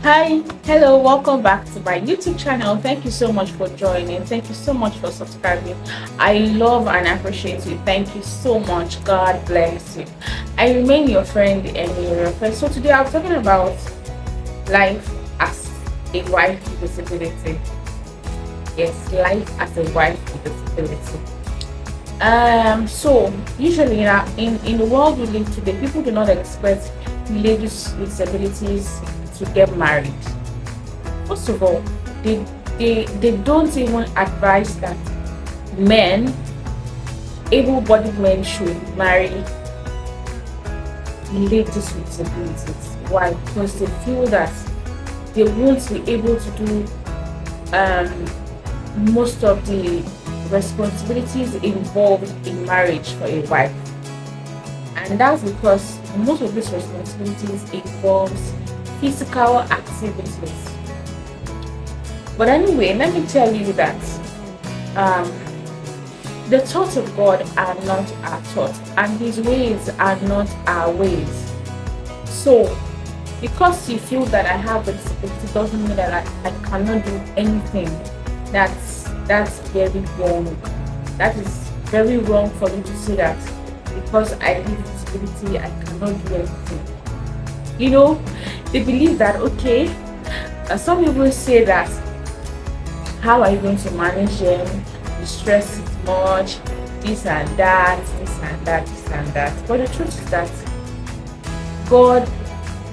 Hi, hello, welcome back to my YouTube channel. Thank you so much for joining. Thank you so much for subscribing. I love and appreciate you. Thank you so much. God bless you. I remain your friend and your friend. So today I'm talking about life as a wife with disability. Yes, life as a wife with disability. So usually in the world we live today, people do not expect ladies with disabilities to get married. First of all, they they don't even advise that men, able-bodied men, should marry ladies with disabilities. Why? Because they feel that they won't be able to do um, most of the responsibilities involved in marriage for a wife, and that's because most of these responsibilities involves physical activities. But anyway, let me tell you that um, the thoughts of God are not our thoughts, and His ways are not our ways. So, because you feel that I have a disability doesn't mean that I cannot do anything. That's very wrong. That is very wrong for you to say that because I live with disability I cannot do anything. They believe that okay. Some people say that how are you going to manage them? The stress is much, this and that, this and that, this and that. But the truth is that God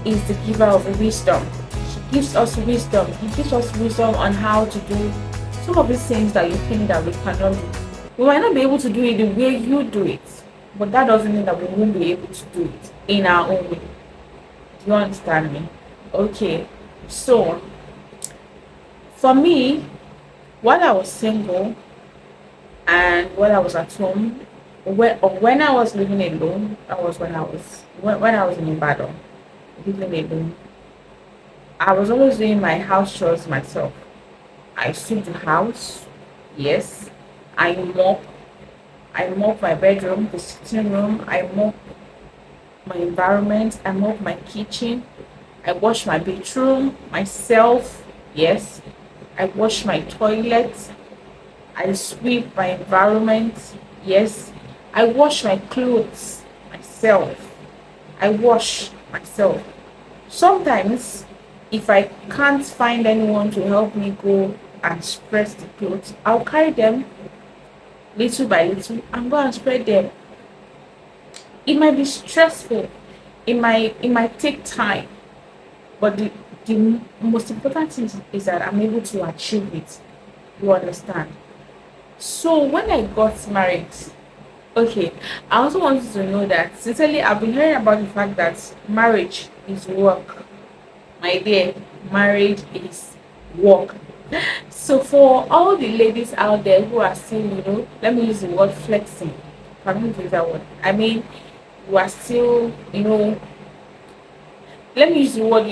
is the giver of wisdom. He gives us wisdom. He gives us wisdom on how to do some of these things that you think that we cannot do. We might not be able to do it the way you do it, but that doesn't mean that we won't be able to do it in our own way. Do you understand me? Okay. So for me, while I was single and while I was at home, when I was living alone, that was when I was in Ibadan, living alone. I was always doing my house chores myself. I sweep the house, yes. I mop. I mop my bedroom, the sitting room. I mop my environment. I mop my kitchen. I wash my bedroom myself, yes. I wash my toilet. I sweep my environment, yes. I wash my clothes myself. I wash myself. Sometimes, if I can't find anyone to help me go and spread the clothes, I'll carry them little by little and go and spread them. It might be stressful, it might take time, but the most important thing is that I'm able to achieve it. You understand? So when I got married, okay, I also wanted to know that sincerely I've been hearing about the fact that marriage is work. My dear, marriage is work. So for all the ladies out there who are still, let me use the word flexing. Can we use that word? I mean, you are still, let me use the word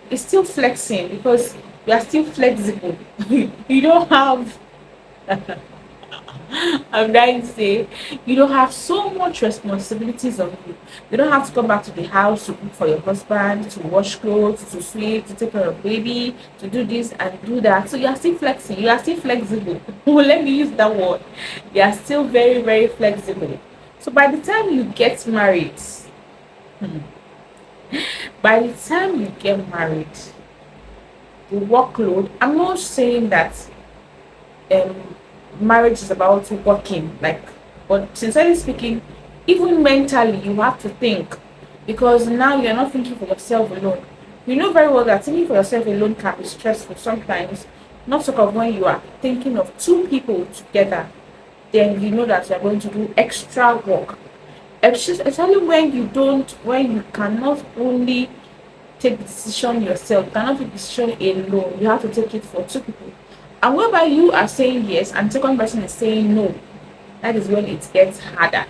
it's still flexing because you are still flexible. You don't have I'm trying to say you don't have so much responsibilities on you. You don't have to come back to the house to cook for your husband, to wash clothes, to sweep, to take care of baby, to do this and do that. So you are still flexing, you are still flexible. Well, let me use that word. You are still very, very flexible. So by the time you get married, by the time you get married, the workload, I'm not saying that um marriage is about working, like, but sincerely speaking, even mentally you have to think, because now you're not thinking for yourself alone. You know very well that thinking for yourself alone can be stressful sometimes, not talk of when you are thinking of two people together. Then you know that you're going to do extra work, especially when you cannot only take the decision yourself. You cannot take the decision alone. You have to take it for two people. And whereby you are saying yes and second person is saying no, that is when it gets harder.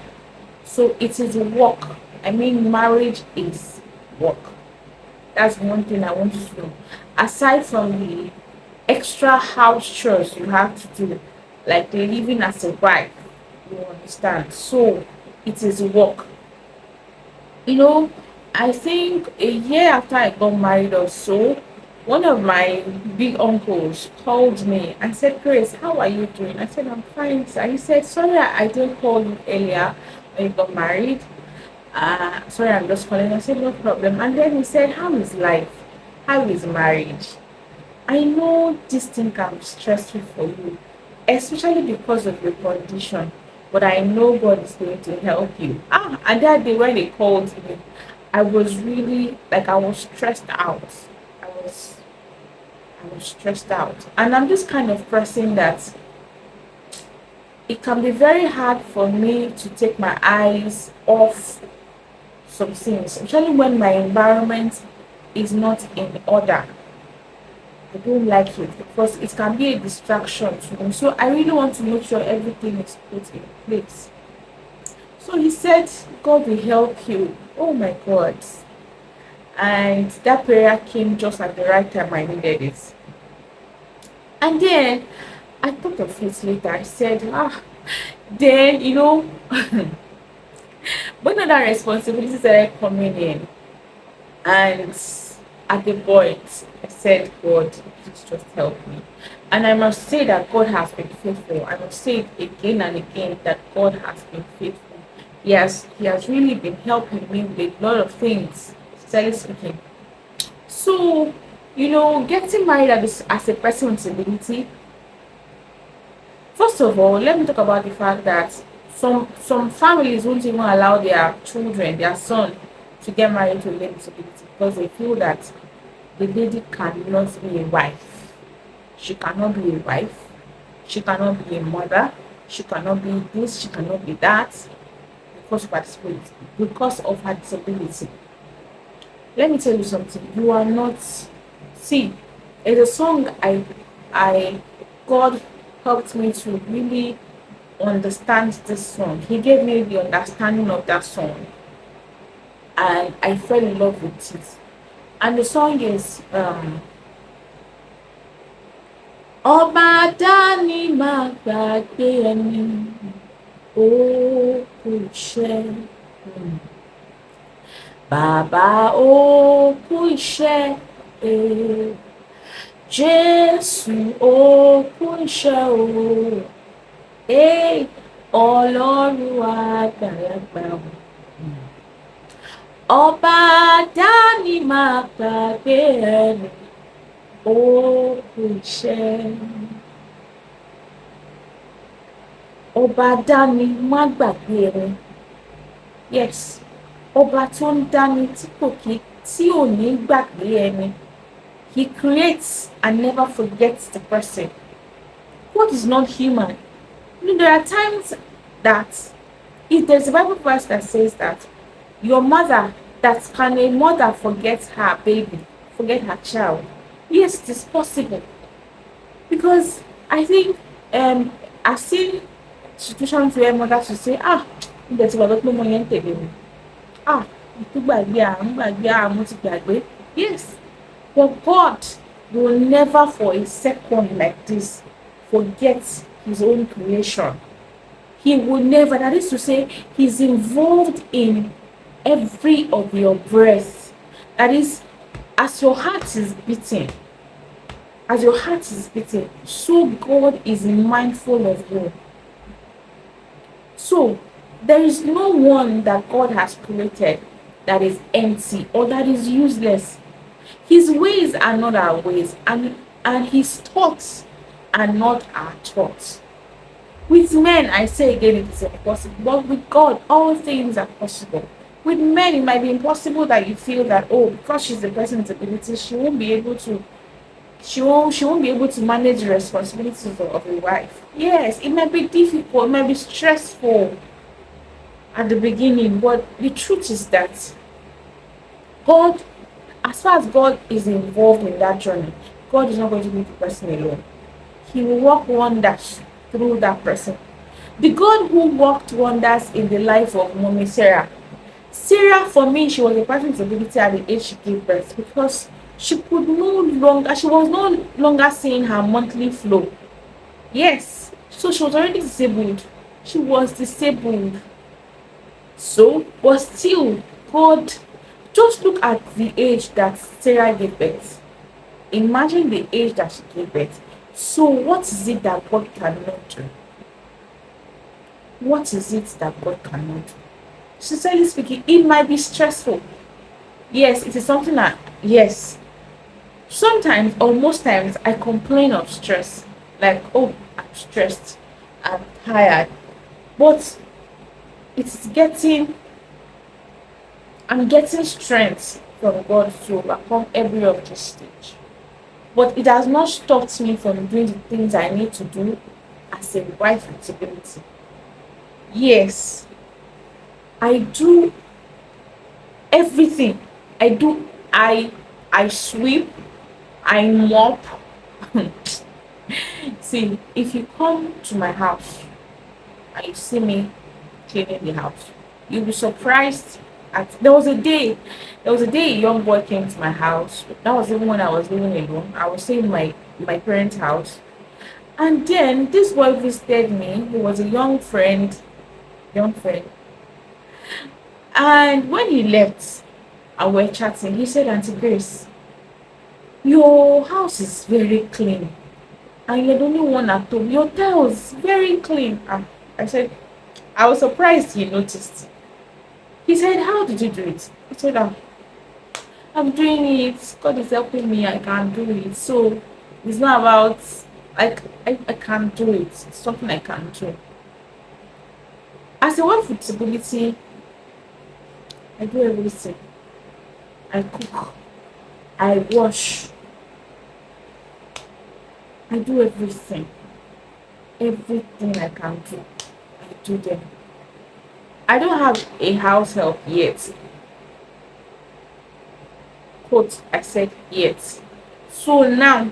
So it is work. I mean, marriage is work. That's one thing I want you to know. Aside from the extra house chores you have to do, like living as a wife, you understand. So it is work. you know I think a year after I got married or so, One of my big uncles called me and said, Grace, how are you doing? I said, I'm fine, sir. He said, sorry, I didn't call you earlier when you got married. Sorry, I'm just calling. I said, no problem. And then he said, how is life? How is marriage? I know this thing can be stressful for you, especially because of your condition. But I know God is going to help you. And that day when they called me, I was really like I was stressed out. I was I was stressed out. And I'm this kind of person that it can be very hard for me to take my eyes off some things, especially when my environment is not in order. I don't like it because it can be a distraction to me. So I really want to make sure everything is put in place. So he said, God will help you. Oh my God. And that prayer came just at the right time I needed it. And then I thought of it later. I said, then, when other responsibilities started coming in, and at the point, I said, God, please just help me. And I must say that God has been faithful. I must say it again and again that God has been faithful. He has really been helping me with a lot of things, sincerely speaking. So, getting married as a person with disability, first of all, let me talk about the fact that some families won't even allow their children, their son, to get married to a lady with disability because they feel that the lady cannot be a wife. She cannot be a wife. She cannot be a mother. She cannot be this. She cannot be that because of her disability. Because of her disability. Let me tell you something. You are not. See, it's a song I God helped me to really understand this song. He gave me the understanding of that song, and I fell in love with it. And the song is Ọba dání máa gbàgbé ẹni, ó kú iṣẹ́. Bàbá ó kú iṣẹ́, Jésù ó kú iṣẹ́ o, Ọlọ́run àgbàlagbà o. Ọba dání máa gbàgbé ẹni, ó kú iṣẹ́. Ọba dání má gbàgbé ẹni. Yes. Ọba tó ń dání tí ò ní gbàgbé ẹni. He creates and never forgets the person. God is not human. There are times that if there's a Bible verse that says that can a mother forget her baby, forget her child? Yes, it is possible. Because I think I've seen situations where mothers will say, there's a lot of money in yes, but God will never for a second like this forget his own creation. He will never, that is to say, he's involved in every of your breath. That is, as your heart is beating, so God is mindful of you. So there is no one that God has created that is empty or that is useless. His ways are not our ways, and his thoughts are not our thoughts. With men, I say again, it is impossible, but with God, all things are possible. With men, it might be impossible that you feel that, because she's a person with ability, she won't be able to manage the responsibilities of a wife. Yes, it might be difficult, it might be stressful at the beginning, but the truth is that God, as far as God is involved in that journey, God is not going to leave the person alone. He will work wonders through that person. The God who worked wonders in the life of Mommy Sarah. Sarah, for me, she was a person with ability at the age she gave birth because she was no longer seeing her monthly flow. Yes, so she was already disabled. She was disabled. So, but still, God, just look at the age that Sarah gave birth. Imagine the age that she gave birth. So what is it that God cannot do? What is it that God cannot do? Sincerely speaking, it might be stressful. Yes, it is something that, yes, sometimes or most times I complain of stress. Like, oh, I'm stressed, I'm tired. But it's getting, I'm getting strength from God to overcome every of this stage. But it has not stopped me from doing the things I need to do as a wife responsibility. Yes, I do everything. I do. I sweep. I mop. See, if you come to my house and you see me cleaning the house, you'll be surprised. There was a day a young boy came to my house. That was even when I was living alone. I was staying in my parents' house. And then this boy visited me. He was a young friend. And when he left and we're chatting, he said, Auntie Grace, your house is very clean. And you're the only one at home. Your tiles very clean. I said, I was surprised he noticed. He said, how did you do it? I said, I'm doing it. God is helping me. I can do it. So it's not about, like, I can do it. It's something I can do. As a wife with disability, I do everything. I cook. I wash. I do everything. Everything I can do, I do them. I don't have a house help yet. Quote, I said yet. So now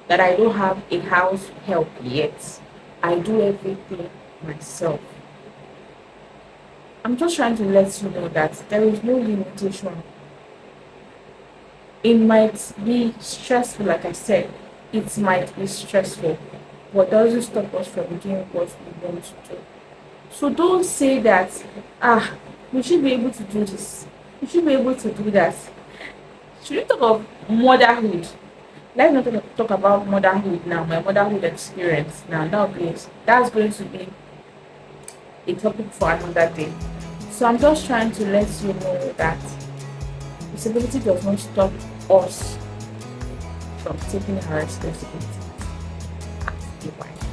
that I don't have a house help yet, I do everything myself. I'm just trying to let you know that there is no limitation. It might be stressful, like I said, it might be stressful, but doesn't stop us from doing what we want to do. So don't say that, ah, we should be able to do this, we should be able to do that. Should we talk of motherhood? Let's not talk about motherhood now, my motherhood experience now. That's going to be a topic for another day. So I'm just trying to let you know that disability does not stop us from taking our responsibility as a wife.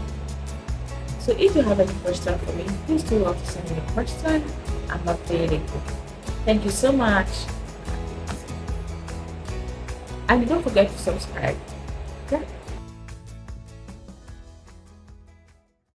So if you have any question for me, please do not send me a question. I'm updating. Thank you so much. And don't forget to subscribe. Okay?